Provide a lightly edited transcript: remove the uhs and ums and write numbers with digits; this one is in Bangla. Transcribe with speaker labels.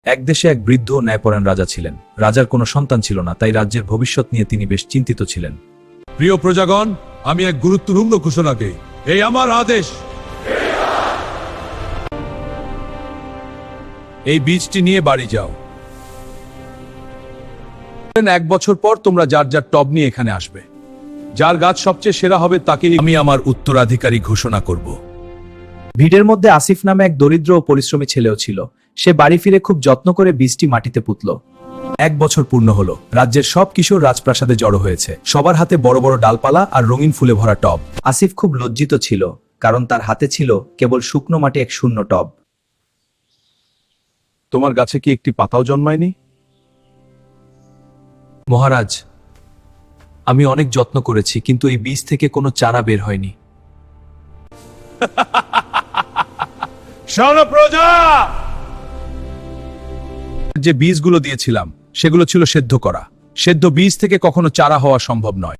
Speaker 1: এক দেশে এক বৃদ্ধ ও ন্যায়পরায়ণ রাজা ছিলেন। রাজার কোনো সন্তান ছিল না, তাই রাজ্যের ভবিষ্যৎ নিয়ে তিনি বেশ চিন্তিত ছিলেন।
Speaker 2: প্রিয় প্রজাগণ, আমি এক গুরুত্বপূর্ণ ঘোষণাকে এই আমার আদেশ। এই বীজটি নিয়ে বাড়ি যাও। 1 বছর পর তোমরা যার যার টব নিয়ে এখানে আসবে। যার গাছ সবচেয়ে সেরা হবে তাকে আমি আমার উত্তরাধিকারী ঘোষণা করব।
Speaker 1: ভিড়ের মধ্যে আসিফ নামে এক দরিদ্র ও পরিশ্রমী ছেলেও ছিল। সে বাড়ি ফিরে খুব যত্ন করে বীজটি মাটিতে পুঁতল। 1 বছর পূর্ণ হলো। রাজ্যের সব কিশোর রাজপ্রাসাদে জড়ো হয়েছে। সবার হাতে বড় বড় ডালপালা আর রঙিন ফুলে ভরা টব। আসিফ খুব লজ্জিত ছিল, কারণ তার হাতে ছিল কেবল শুকনো মাটি, এক শূন্য টব।
Speaker 2: তোমার গাছে কি একটি পাতাও জন্মায়নি?
Speaker 1: মহারাজ, আমি অনেক যত্ন করেছি, কিন্তু এই বীজ থেকে কোনো চারা বের হয়নি।
Speaker 2: শোনো প্রজা, যে বীজগুলো দিয়েছিলাম সেগুলো ছিল সেদ্ধ করা। সেদ্ধ বীজ থেকে কখনো চারা হওয়া সম্ভব নয়।